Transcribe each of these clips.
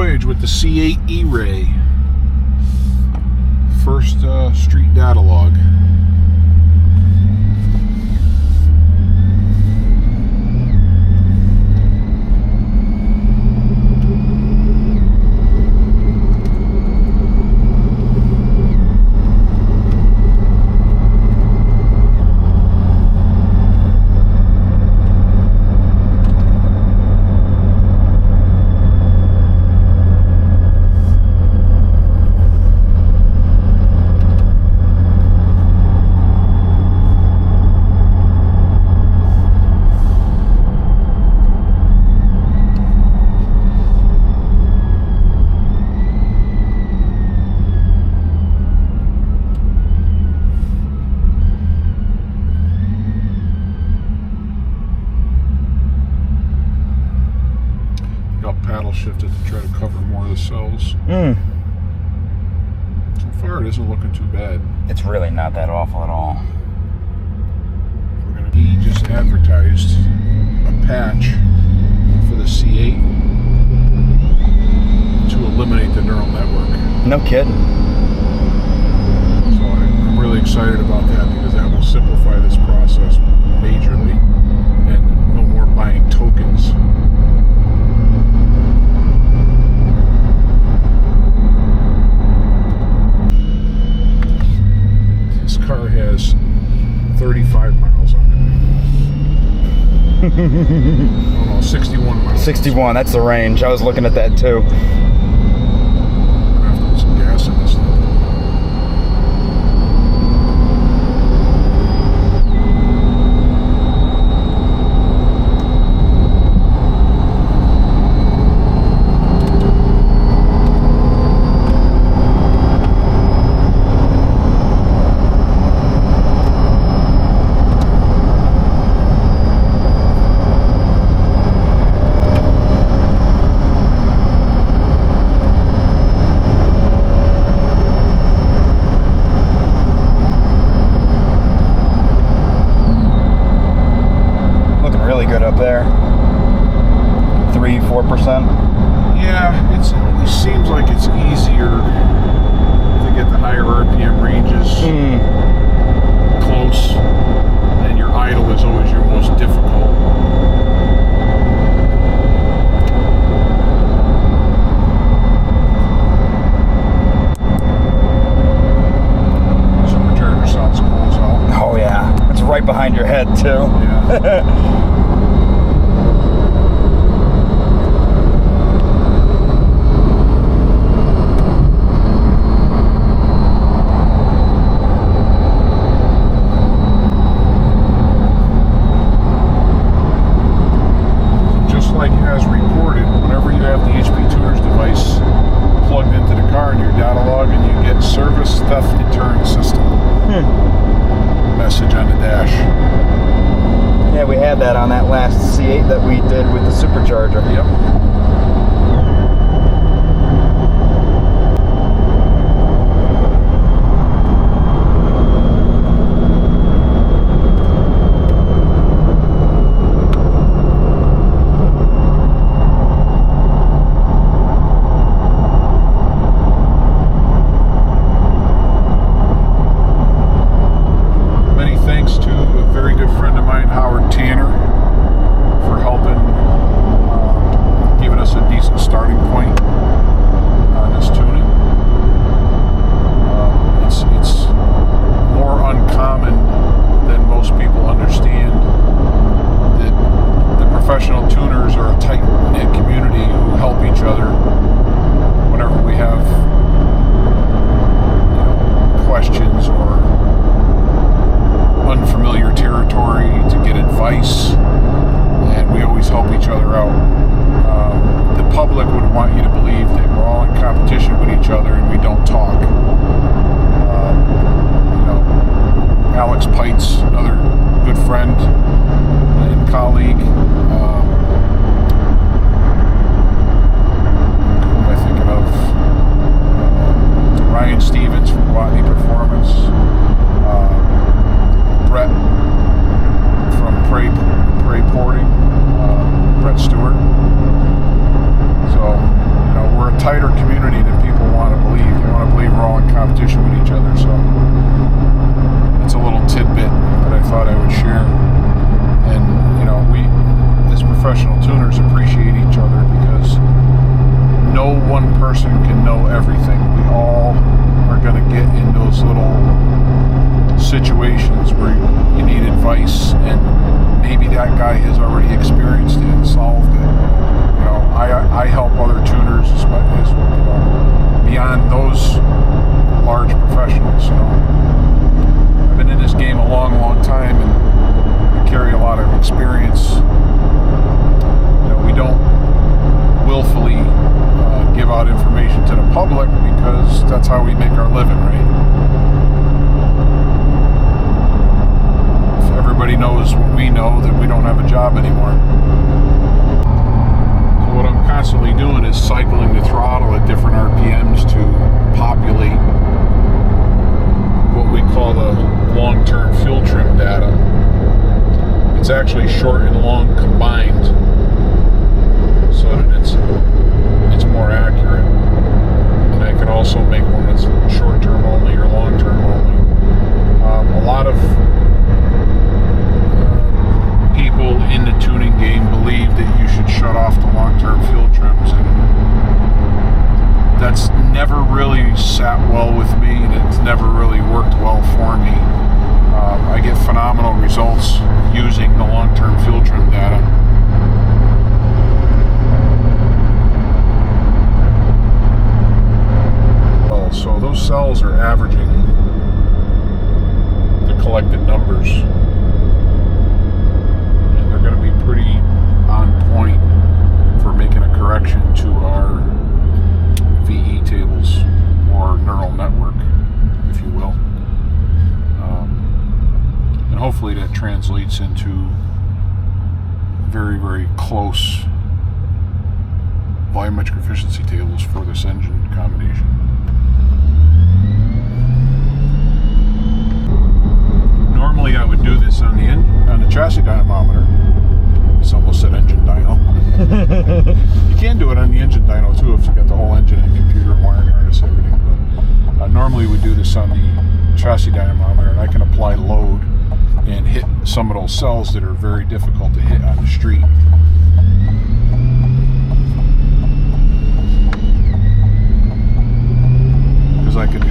voyage with the C8 E-Ray. First street data log. Paddle shifted to try to cover more of the cells. So far it isn't looking too bad. It's really not that awful at all. He just advertised a patch for the C8 to eliminate the neural network. No kidding. So I'm really excited about that because that will simplify this process majorly and no more buying tokens. Car has 35 miles on it. Oh no, 61 miles. 61, that's the range. I was looking at that too. I'm gonna have to put some gas in this thing. Good up there. 3-4%. Yeah, it always seems like it's easier to get the higher RPM ranges close, and your idle is always your most difficult. Supercharger sounds cool as hell. Oh yeah, it's right behind your head too. Yeah. Like as reported, whenever you have the HP Tuners device plugged into the car in your Datalogging, you get service theft deterrent system message on the dash. Yeah, we had that on that last C8 that we did with the supercharger. Yep. For helping, giving us a decent starting point on this tuning. It's more uncommon than most people understand that the professional tuners are a tight-knit community who help each other whenever we have questions or unfamiliar territory to get advice, and we always help each other out. The public would want you to believe that we're all in competition with each other and we don't talk. Alex Peitz, another good friend and colleague. Who am I thinking of? Ryan Stevens from Guatney Performance. Brett from Prey Porting, Brett Stewart. So, we're a know everything. We all are going to get in those little situations where you need advice, and maybe that guy has already experienced it and solved it. You know, I help other tuners, you know, beyond those large professionals. You know, I've been in this game a long, long time, and I carry a lot of experience. You know, we don't willfully give out information to the public because that's how we make our living, right? If everybody knows what we know, then we don't have a job anymore. So what I'm constantly doing is cycling the throttle at different RPMs to populate what we call the long-term fuel trim data. It's actually short and long combined, so that it's more accurate. And I can also make one that's short-term only or long-term only. A lot of people in the tuning game believe that you should shut off the long-term fuel trims, and that's never really sat well with me, and it's never really worked well for me. I get phenomenal results using the long-term fuel trim data. So those cells are averaging the collected numbers, and they're going to be pretty on point for making a correction to our VE tables, or neural network, if you will. And hopefully that translates into very, very close volumetric efficiency tables for this engine combination. Normally I would do this on the chassis dynamometer. It's almost said engine dyno. You can do it on the engine dyno too if you got the whole engine and computer and wiring harness, everything. But normally we do this on the chassis dynamometer, and I can apply load and hit some of those cells that are very difficult to hit on the street. Because I could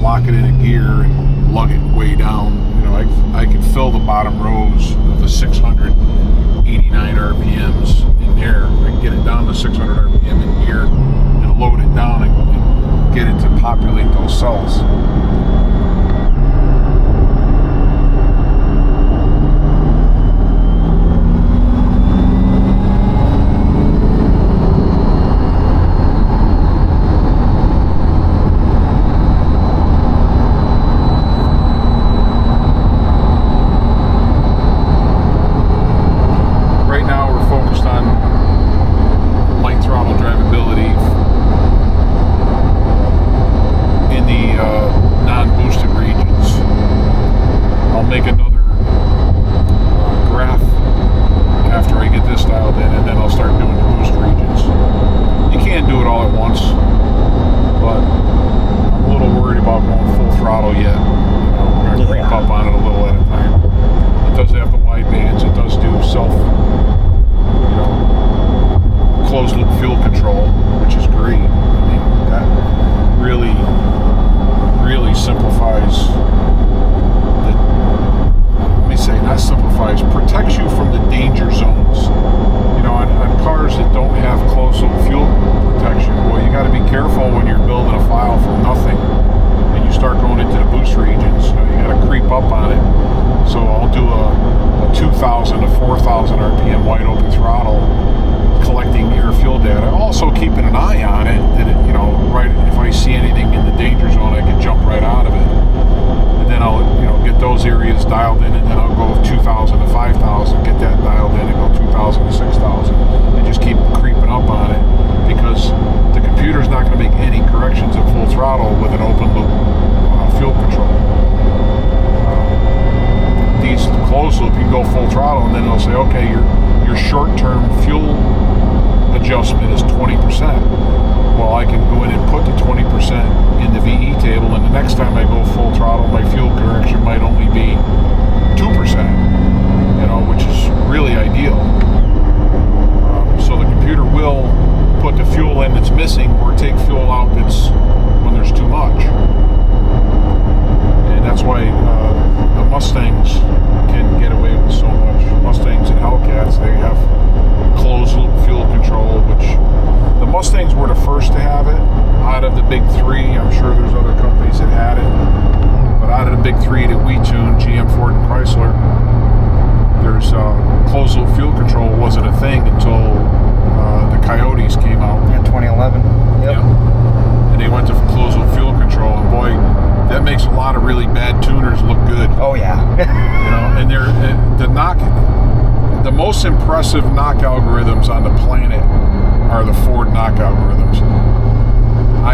lock it in a gear and lug it way down. You know, I could fill the bottom rows of the 689 RPMs in there. I can get it down to 600 RPM in gear and load it down and get it to populate those cells. Dialed in, and then I'll go 2,000 to 5,000, get that dialed in, and go 2,000 to 6,000, and just keep creeping up on it, because the computer's not going to make any corrections at full throttle with an open loop fuel control. These closed loop, you can go full throttle, and then it'll say, okay, your short-term fuel adjustment is 20%. Well, I can go in and put the 20% in the VE table, and the next time I go full throttle, my fuel correction might only be 2%, you know, which is really ideal. So the computer will put the fuel in that's missing, or take fuel out that's when there's too much. And that's why the Mustangs can get away with so much. Mustangs and Hellcats, they have closed loop fuel control, which the Mustangs were the first to have it out of the big three. I'm sure there's other companies that had it, but out of the big three that we tuned, GM, Ford, and Chrysler, there's closed loop fuel control wasn't a thing until the Coyotes came out. In 2011. Yep. Yeah. And they went to closed loop fuel control, and boy, that makes a lot of really bad tuners look good. Oh yeah. You know, and the most impressive knock algorithms on the planet are the Ford knock algorithms.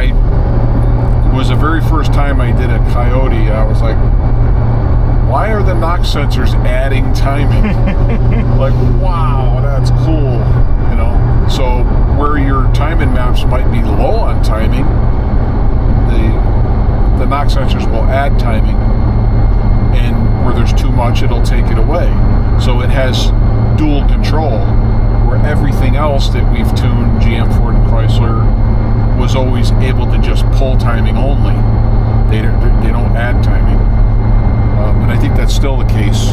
It was the very first time I did a Coyote, I was like, why are the knock sensors adding timing? Like, wow, that's cool. You know, so where your timing maps might be low on timing, the knock sensors will add timing, and where there's too much, it'll take it away. So it has dual control, where everything else that we've tuned, GM, Ford, and Chrysler, was always able to just pull timing only. They don't add timing. And I think that's still the case.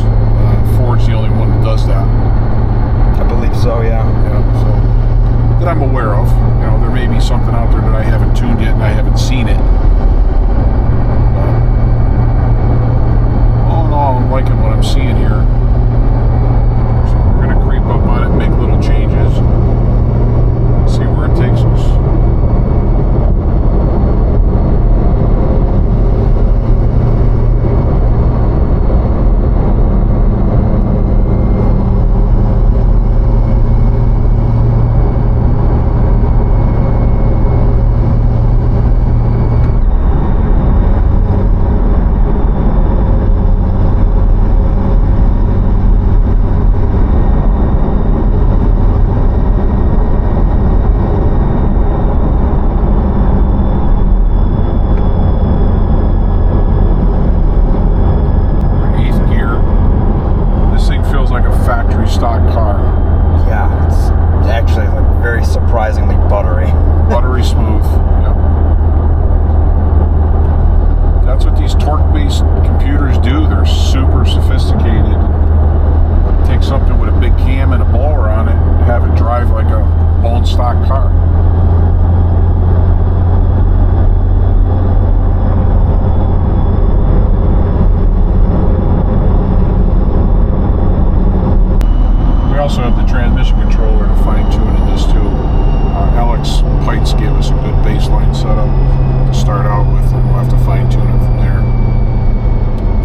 Ford's the only one that does that. I believe so, yeah. Yeah, so that I'm aware of. You know, there may be something out there that I haven't tuned yet and I haven't seen it. All in all, I'm liking what I'm seeing here. So we're going to creep up on it and make little changes. See where it takes us. Stock car. Yeah, it's actually like very surprisingly buttery. Buttery smooth. Yeah. That's what these torque-based computers do. They're super sophisticated. Take something with a big cam and a blower on it and have it drive like a bone stock car. We also have the transmission controller to fine-tune in this too. Alex Peitz gave us a good baseline setup to start out with, and we'll have to fine-tune it from there.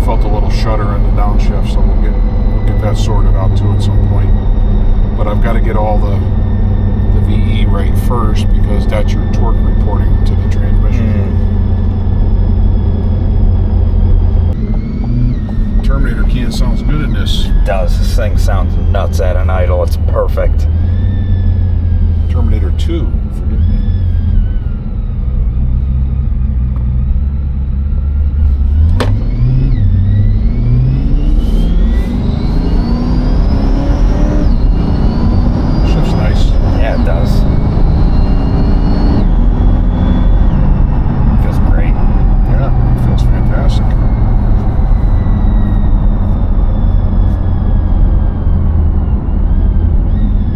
Felt a little shudder in the downshift, so we'll get that sorted out too at some point. But I've got to get all the VE right first, because that's your torque reporting to the transmission. Terminator can sounds good in this. It does. This thing sounds nuts at an idle. It's perfect. Terminator 2, forgive me.